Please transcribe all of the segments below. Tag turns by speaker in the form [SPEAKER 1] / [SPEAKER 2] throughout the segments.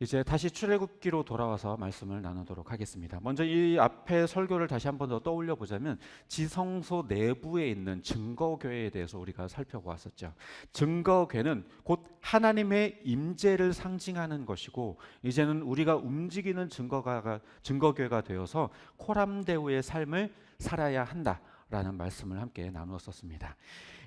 [SPEAKER 1] 이제 다시 출애굽기로 돌아와서 말씀을 나누도록 하겠습니다. 먼저 이 앞에 설교를 다시 한 번 더 떠올려 보자면 지성소 내부에 있는 증거궤에 대해서 우리가 살펴보았었죠. 증거궤는 곧 하나님의 임재를 상징하는 것이고 이제는 우리가 움직이는 증거궤가 되어서 코람데오의 삶을 살아야 한다라는 말씀을 함께 나누었었습니다.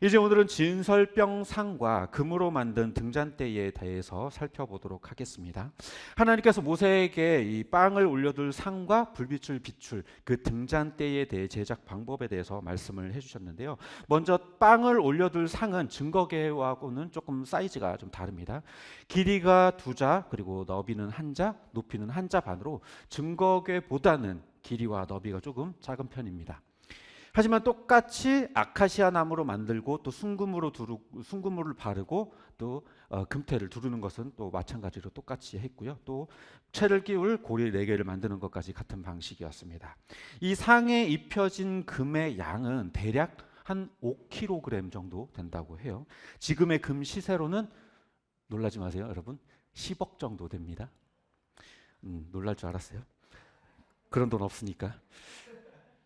[SPEAKER 1] 이제 오늘은 진설병 상과 금으로 만든 등잔대에 대해서 살펴보도록 하겠습니다. 하나님께서 모세에게 이 빵을 올려둘 상과 불빛을 비출 그 등잔대에 대해 제작 방법에 대해서 말씀을 해주셨는데요. 먼저 빵을 올려둘 상은 증거궤하고는 조금 사이즈가 좀 다릅니다. 길이가 2자, 그리고 너비는 1자, 높이는 1자 반으로 증거궤보다는 길이와 너비가 조금 작은 편입니다. 하지만 똑같이 아카시아 나무로 만들고 또 순금물을 바르고 또 금태를 두르는 것은 또 마찬가지로 똑같이 했고요. 또 채를 끼울 고리 4개를 만드는 것까지 같은 방식이었습니다. 이 상에 입혀진 금의 양은 대략 한 5kg 정도 된다고 해요. 지금의 금 시세로는 놀라지 마세요, 여러분. 10억 정도 됩니다. 놀랄 줄 알았어요. 그런 돈 없으니까.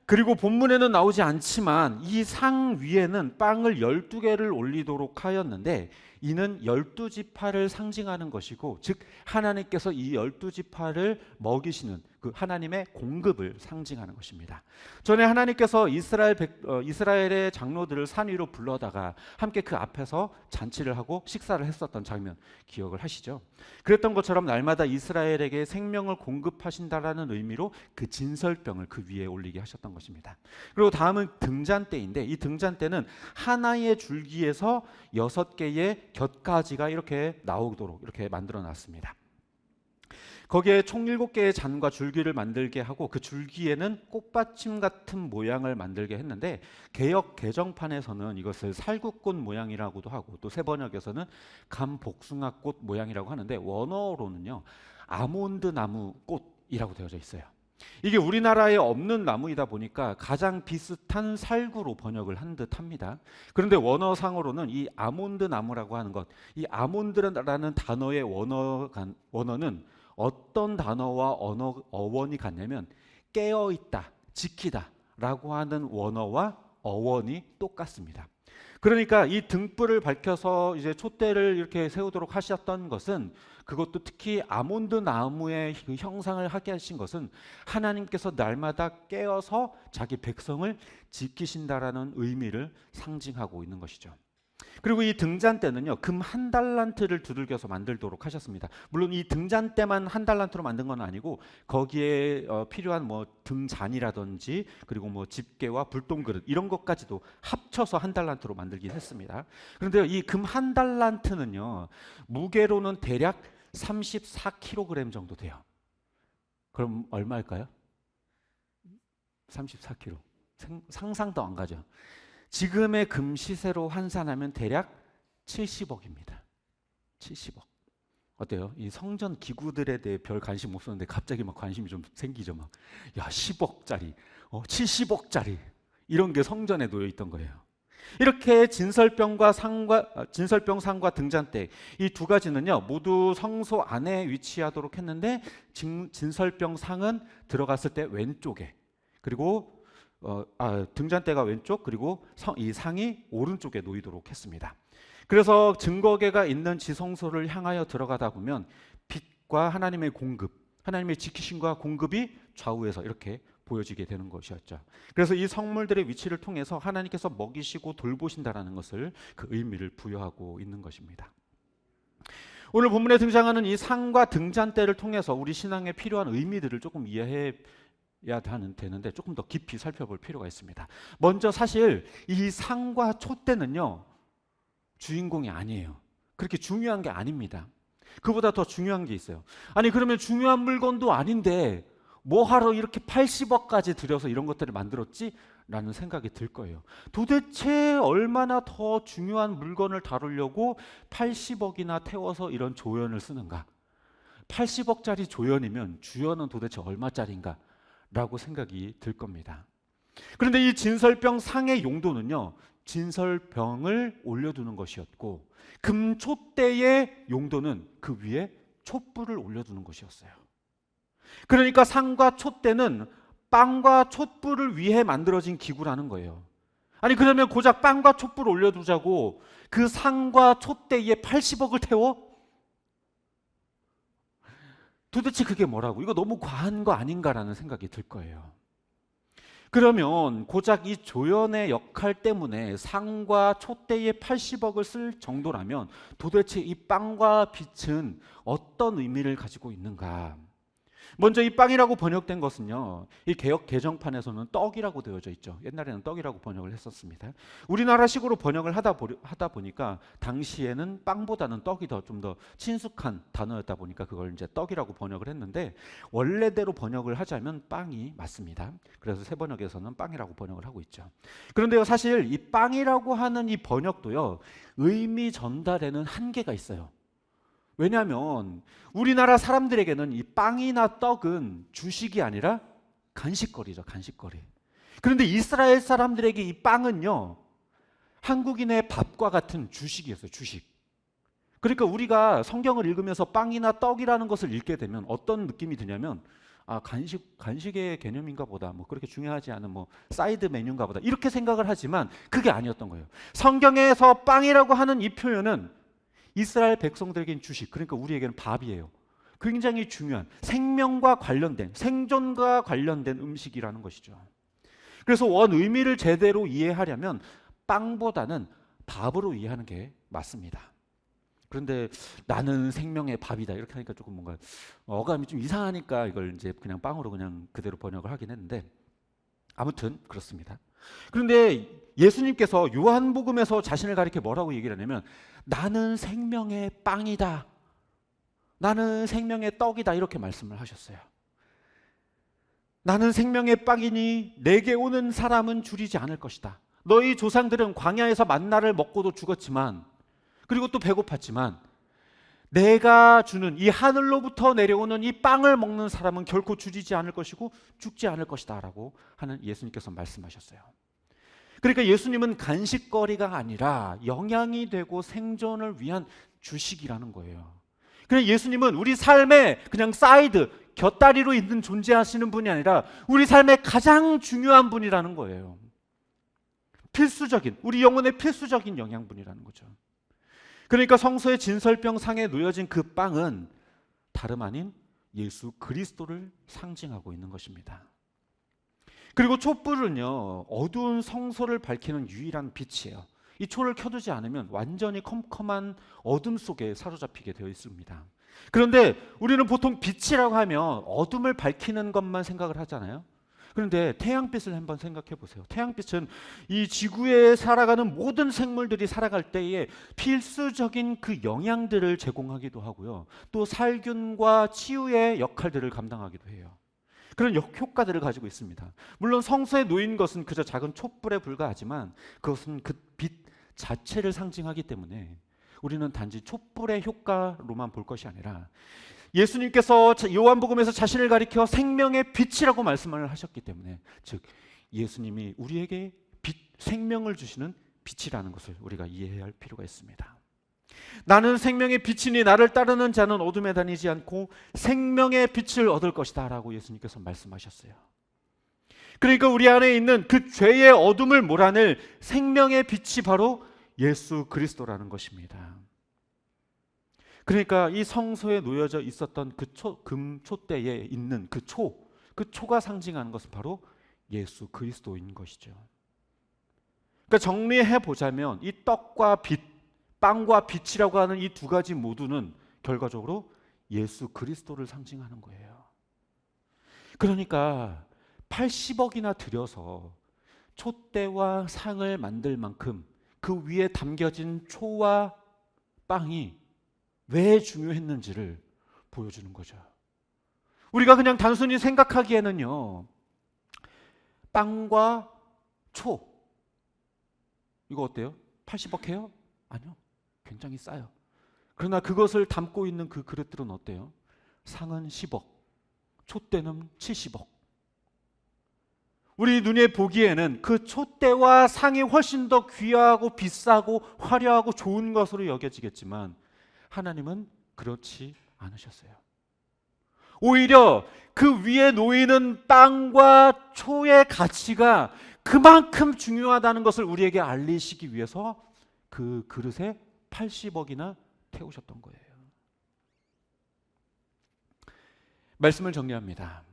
[SPEAKER 1] 그리고 본문에는 나오지 않지만 이 상 위에는 빵을 12개를 올리도록 하였는데 이는 12지파를 상징하는 것이고 즉 하나님께서 이 12지파를 먹이시는 그 하나님의 공급을 상징하는 것입니다. 전에 하나님께서 이스라엘의 장로들을 산 위로 불러다가 함께 그 앞에서 잔치를 하고 식사를 했었던 장면 기억을 하시죠? 그랬던 것처럼 날마다 이스라엘에게 생명을 공급하신다라는 의미로 그 진설병을 그 위에 올리게 하셨던 것입니다. 그리고 다음은 등잔대인데 이 등잔대는 하나의 줄기에서 6개의 곁가지가 이렇게 나오도록 이렇게 만들어 놨습니다. 거기에 총 7개의 잔과 줄기를 만들게 하고 그 줄기에는 꽃받침 같은 모양을 만들게 했는데 개역 개정판에서는 이것을 살구꽃 모양이라고도 하고 또 새번역에서는 감복숭아꽃 모양이라고 하는데 원어로는요 아몬드 나무 꽃이라고 되어져 있어요. 이게 우리나라에 없는 나무이다 보니까 가장 비슷한 살구로 번역을 한 듯합니다. 그런데 원어상으로는 이 아몬드 나무라고 하는 것, 이 아몬드라는 단어의 원어는 어떤 단어와 어원이 같냐면 깨어있다, 지키다 라고 하는 원어와 어원이 똑같습니다. 그러니까 이 등불을 밝혀서 이제 촛대를 이렇게 세우도록 하셨던 것은 그것도 특히 아몬드 나무의 그 형상을 하게 하신 것은 하나님께서 날마다 깨어서 자기 백성을 지키신다라는 의미를 상징하고 있는 것이죠. 그리고 이 등잔대는요 금 1달란트를 두들겨서 만들도록 하셨습니다. 물론 이 등잔대만 1달란트로 만든 건 아니고 거기에 필요한 뭐 등잔이라든지 그리고 뭐 집게와 불똥그릇 이런 것까지도 합쳐서 1달란트로 만들긴 했습니다. 그런데 이 금 1달란트는요 무게로는 대략 34kg 정도 돼요. 그럼 얼마일까요? 34kg. 상상도 안 가죠. 지금의 금 시세로 환산하면 대략 70억입니다. 70억. 어때요? 이 성전 기구들에 대해 별 관심 없었는데 갑자기 막 관심이 좀 생기죠. 막. 야, 10억짜리, 70억짜리 이런 게 성전에 놓여 있던 거예요. 이렇게 진설병 상과 등잔대 이 두 가지는요 모두 성소 안에 위치하도록 했는데 진설병 상은 들어갔을 때 왼쪽에 그리고 등잔대가 왼쪽 그리고 이 상이 오른쪽에 놓이도록 했습니다. 그래서 증거궤가 있는 지성소를 향하여 들어가다 보면 빛과 하나님의 공급, 하나님의 지키심과 공급이 좌우에서 이렇게 보여지게 되는 것이었죠. 그래서 이 성물들의 위치를 통해서 하나님께서 먹이시고 돌보신다라는 것을 그 의미를 부여하고 있는 것입니다. 오늘 본문에 등장하는 이 상과 등잔대를 통해서 우리 신앙에 필요한 의미들을 조금 이해해야 되는데 조금 더 깊이 살펴볼 필요가 있습니다. 먼저 사실 이 상과 촛대는요 주인공이 아니에요. 그렇게 중요한 게 아닙니다. 그보다 더 중요한 게 있어요. 아니 그러면 중요한 물건도 아닌데 뭐하러 이렇게 80억까지 들여서 이런 것들을 만들었지? 라는 생각이 들 거예요. 도대체 얼마나 더 중요한 물건을 다루려고 80억이나 태워서 이런 조연을 쓰는가? 80억짜리 조연이면 주연은 도대체 얼마짜리인가? 라고 생각이 들 겁니다. 그런데 이 진설병 상의 용도는요 진설병을 올려두는 것이었고 금촛대의 용도는 그 위에 촛불을 올려두는 것이었어요. 그러니까 상과 촛대는 빵과 촛불을 위해 만들어진 기구라는 거예요. 아니 그러면 고작 빵과 촛불을 올려두자고 그 상과 촛대에 80억을 태워? 도대체 그게 뭐라고? 이거 너무 과한 거 아닌가라는 생각이 들 거예요. 그러면 고작 이 조연의 역할 때문에 상과 촛대에 80억을 쓸 정도라면 도대체 이 빵과 빛은 어떤 의미를 가지고 있는가? 먼저 이 빵이라고 번역된 것은요, 이 개역 개정판에서는 떡이라고 되어져 있죠. 옛날에는 떡이라고 번역을 했었습니다. 우리나라식으로 번역을 하다 보니까 당시에는 빵보다는 떡이 좀 더 친숙한 단어였다 보니까 그걸 이제 떡이라고 번역을 했는데, 원래대로 번역을 하자면 빵이 맞습니다. 그래서 새 번역에서는 빵이라고 번역을 하고 있죠. 그런데요, 사실 이 빵이라고 하는 이 번역도요, 의미 전달에는 한계가 있어요. 왜냐하면 우리나라 사람들에게는 이 빵이나 떡은 주식이 아니라 간식거리죠, 간식거리. 그런데 이스라엘 사람들에게 이 빵은요, 한국인의 밥과 같은 주식이었어요, 주식. 그러니까 우리가 성경을 읽으면서 빵이나 떡이라는 것을 읽게 되면 어떤 느낌이 드냐면, 아, 간식의 개념인가 보다, 뭐 그렇게 중요하지 않은 뭐 사이드 메뉴인가 보다, 이렇게 생각을 하지만 그게 아니었던 거예요. 성경에서 빵이라고 하는 이 표현은 이스라엘 백성들에게는 주식, 그러니까 우리에게는 밥이에요. 굉장히 중요한 생명과 관련된, 생존과 관련된 음식이라는 것이죠. 그래서 원 의미를 제대로 이해하려면 빵보다는 밥으로 이해하는 게 맞습니다. 그런데 나는 생명의 밥이다 이렇게 하니까 조금 뭔가 어감이 좀 이상하니까 이걸 이제 그냥 빵으로 그냥 그대로 번역을 하긴 했는데, 아무튼 그렇습니다. 그런데 예수님께서 요한복음에서 자신을 가리켜 뭐라고 얘기를 하냐면, 나는 생명의 빵이다, 나는 생명의 떡이다, 이렇게 말씀을 하셨어요. 나는 생명의 빵이니 내게 오는 사람은 줄이지 않을 것이다. 너희 조상들은 광야에서 만나를 먹고도 죽었지만, 그리고 또 배고팠지만, 내가 주는 이 하늘로부터 내려오는 이 빵을 먹는 사람은 결코 줄이지 않을 것이고 죽지 않을 것이다 라고 하는 예수님께서 말씀하셨어요. 그러니까 예수님은 간식거리가 아니라 영양이 되고 생존을 위한 주식이라는 거예요. 그러니까 예수님은 우리 삶에 그냥 사이드, 곁다리로 있는 존재하시는 분이 아니라 우리 삶의 가장 중요한 분이라는 거예요. 필수적인, 우리 영혼의 필수적인 영양분이라는 거죠. 그러니까 성서의 진설병 상에 놓여진 그 빵은 다름 아닌 예수 그리스도를 상징하고 있는 것입니다. 그리고 촛불은요, 어두운 성소를 밝히는 유일한 빛이에요. 이 초를 켜두지 않으면 완전히 컴컴한 어둠 속에 사로잡히게 되어 있습니다. 그런데 우리는 보통 빛이라고 하면 어둠을 밝히는 것만 생각을 하잖아요. 그런데 태양빛을 한번 생각해 보세요. 태양빛은 이 지구에 살아가는 모든 생물들이 살아갈 때에 필수적인 그 영양들을 제공하기도 하고요, 또 살균과 치유의 역할들을 감당하기도 해요. 그런 효과들을 가지고 있습니다. 물론 성소에 놓인 것은 그저 작은 촛불에 불과하지만 그것은 그 빛 자체를 상징하기 때문에 우리는 단지 촛불의 효과로만 볼 것이 아니라, 예수님께서 요한복음에서 자신을 가리켜 생명의 빛이라고 말씀을 하셨기 때문에, 즉 예수님이 우리에게 빛, 생명을 주시는 빛이라는 것을 우리가 이해해야 할 필요가 있습니다. 나는 생명의 빛이니 나를 따르는 자는 어둠에 다니지 않고 생명의 빛을 얻을 것이다 라고 예수님께서 말씀하셨어요. 그러니까 우리 안에 있는 그 죄의 어둠을 몰아낼 생명의 빛이 바로 예수 그리스도라는 것입니다. 그러니까 이 성소에 놓여져 있었던 그 금촛대에 있는 그 초가 상징하는 것은 바로 예수 그리스도인 것이죠. 그러니까 정리해 보자면 이 떡과 빛, 빵과 빛이라고 하는 이 두 가지 모두는 결과적으로 예수 그리스도를 상징하는 거예요. 그러니까 80억이나 들여서 촛대와 상을 만들 만큼 그 위에 담겨진 초와 빵이 왜 중요했는지를 보여주는 거죠. 우리가 그냥 단순히 생각하기에는요, 빵과 초, 이거 어때요? 80억 해요? 아니요, 굉장히 싸요. 그러나 그것을 담고 있는 그 그릇들은 어때요? 상은 10억, 촛대는 70억. 우리 눈에 보기에는 그 촛대와 상이 훨씬 더 귀하고 비싸고 화려하고 좋은 것으로 여겨지겠지만 하나님은 그렇지 않으셨어요. 오히려 그 위에 놓이는 빵과 초의 가치가 그만큼 중요하다는 것을 우리에게 알리시기 위해서 그 그릇에 80억이나 태우셨던 거예요. 말씀을 정리합니다.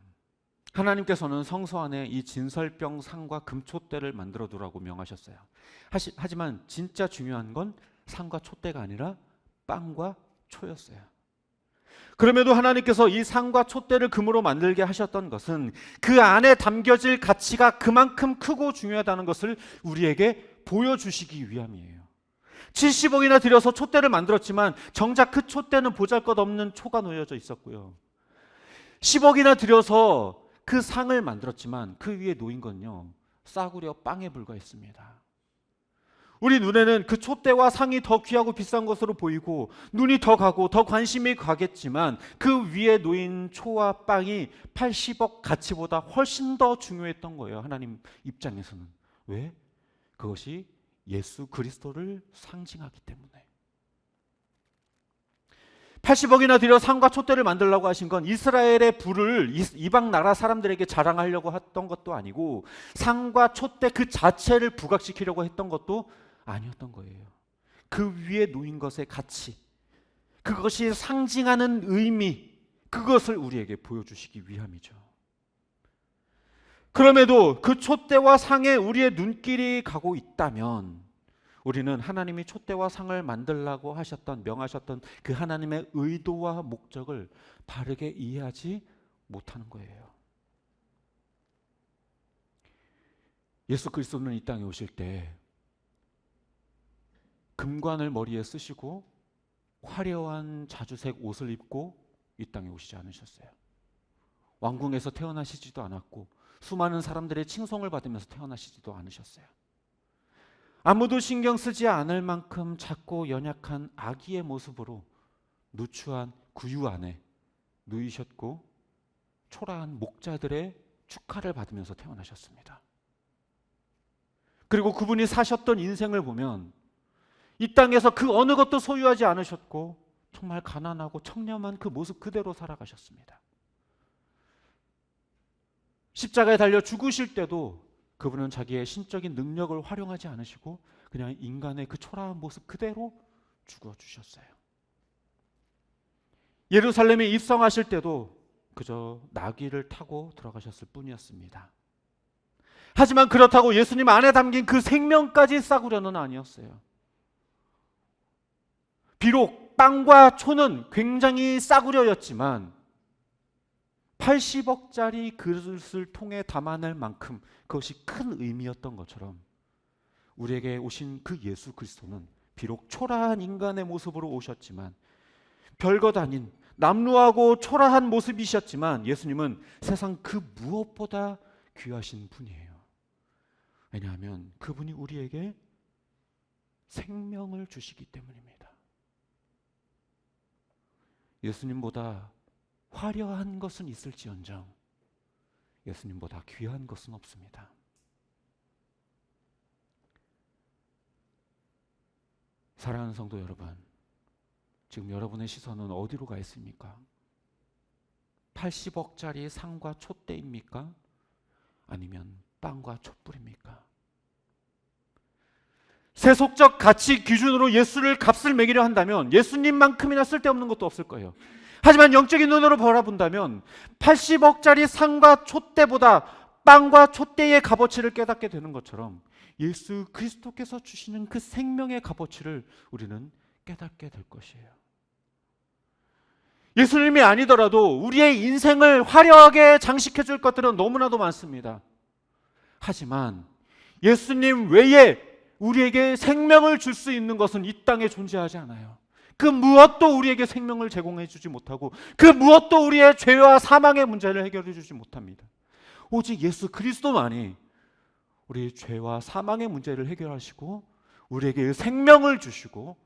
[SPEAKER 1] 하나님께서는 성소 안에 이 진설병 상과 금촛대를 만들어 두라고 명하셨어요. 하지만 진짜 중요한 건 상과 촛대가 아니라 빵과 초였어요. 그럼에도 하나님께서 이 상과 촛대를 금으로 만들게 하셨던 것은 그 안에 담겨질 가치가 그만큼 크고 중요하다는 것을 우리에게 보여주시기 위함이에요. 70억이나 들여서 촛대를 만들었지만 정작 그 촛대는 보잘것없는 초가 놓여져 있었고요. 10억이나 들여서 그 상을 만들었지만 그 위에 놓인 건요, 싸구려 빵에 불과했습니다. 우리 눈에는 그 촛대와 상이 더 귀하고 비싼 것으로 보이고 눈이 더 가고 더 관심이 가겠지만 그 위에 놓인 초와 빵이 80억 가치보다 훨씬 더 중요했던 거예요. 하나님 입장에서는. 왜? 그것이 예수 그리스도를 상징하기 때문에. 80억이나 들여 상과 촛대를 만들려고 하신 건 이스라엘의 부를 이방 나라 사람들에게 자랑하려고 했던 것도 아니고 상과 촛대 그 자체를 부각시키려고 했던 것도 아니었던 거예요. 그 위에 놓인 것의 가치, 그것이 상징하는 의미, 그것을 우리에게 보여주시기 위함이죠. 그럼에도 그 촛대와 상에 우리의 눈길이 가고 있다면 우리는 하나님이 촛대와 상을 만들라고 하셨던, 명하셨던 그 하나님의 의도와 목적을 바르게 이해하지 못하는 거예요. 예수 그리스도는 이 땅에 오실 때 금관을 머리에 쓰시고 화려한 자주색 옷을 입고 이 땅에 오시지 않으셨어요. 왕궁에서 태어나시지도 않았고 수많은 사람들의 칭송을 받으면서 태어나시지도 않으셨어요. 아무도 신경 쓰지 않을 만큼 작고 연약한 아기의 모습으로 누추한 구유 안에 누이셨고 초라한 목자들의 축하를 받으면서 태어나셨습니다. 그리고 그분이 사셨던 인생을 보면 이 땅에서 그 어느 것도 소유하지 않으셨고 정말 가난하고 청렴한 그 모습 그대로 살아가셨습니다. 십자가에 달려 죽으실 때도 그분은 자기의 신적인 능력을 활용하지 않으시고 그냥 인간의 그 초라한 모습 그대로 죽어주셨어요. 예루살렘에 입성하실 때도 그저 나귀를 타고 들어가셨을 뿐이었습니다. 하지만 그렇다고 예수님 안에 담긴 그 생명까지 싸구려는 아니었어요. 비록 빵과 초는 굉장히 싸구려였지만 80억짜리 그릇을 통해 담아낼 만큼 그것이 큰 의미였던 것처럼 우리에게 오신 그 예수 그리스도는 비록 초라한 인간의 모습으로 오셨지만 별것 아닌 남루하고 초라한 모습이셨지만 예수님은 세상 그 무엇보다 귀하신 분이에요. 왜냐하면 그분이 우리에게 생명을 주시기 때문입니다. 예수님보다 화려한 것은 있을지언정 예수님보다 귀한 것은 없습니다. 사랑하는 성도 여러분, 지금 여러분의 시선은 어디로 가 있습니까? 80억짜리 상과 촛대입니까? 아니면 빵과 촛불입니까? 세속적 가치 기준으로 예수를 값을 매기려 한다면 예수님만큼이나 쓸데없는 것도 없을 거예요. 하지만 영적인 눈으로 바라본다면 80억짜리 상과 촛대보다 빵과 촛대의 값어치를 깨닫게 되는 것처럼 예수 그리스도께서 주시는 그 생명의 값어치를 우리는 깨닫게 될 것이에요. 예수님이 아니더라도 우리의 인생을 화려하게 장식해 줄 것들은 너무나도 많습니다. 하지만 예수님 외에 우리에게 생명을 줄 수 있는 것은 이 땅에 존재하지 않아요. 그 무엇도 우리에게 생명을 제공해 주지 못하고 그 무엇도 우리의 죄와 사망의 문제를 해결해 주지 못합니다. 오직 예수 그리스도만이 우리의 죄와 사망의 문제를 해결하시고 우리에게 생명을 주시고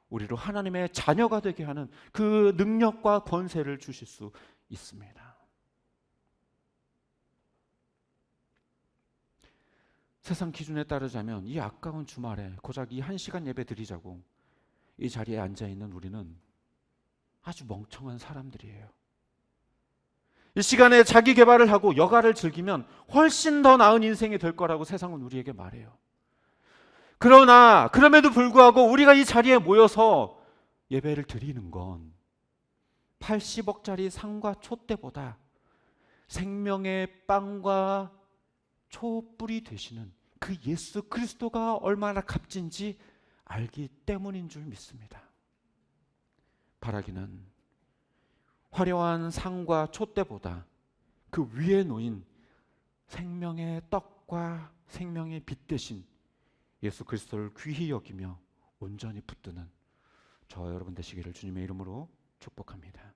[SPEAKER 1] 우리로 하나님의 자녀가 되게 하는 그 능력과 권세를 주실 수 있습니다. 세상 기준에 따르자면 이 아까운 주말에 고작 이 1시간 예배 드리자고 이 자리에 앉아있는 우리는 아주 멍청한 사람들이에요. 이 시간에 자기 개발을 하고 여가를 즐기면 훨씬 더 나은 인생이 될 거라고 세상은 우리에게 말해요. 그러나 그럼에도 불구하고 우리가 이 자리에 모여서 예배를 드리는 건 80억짜리 상과 촛대보다 생명의 빵과 촛불이 되시는 그 예수 그리스도가 얼마나 값진지 알기 때문인 줄 믿습니다. 바라기는 화려한 상과 촛대보다 그 위에 놓인 생명의 떡과 생명의 빛 대신 예수 그리스도를 귀히 여기며 온전히 붙드는 저 여러분 되시기를 주님의 이름으로 축복합니다.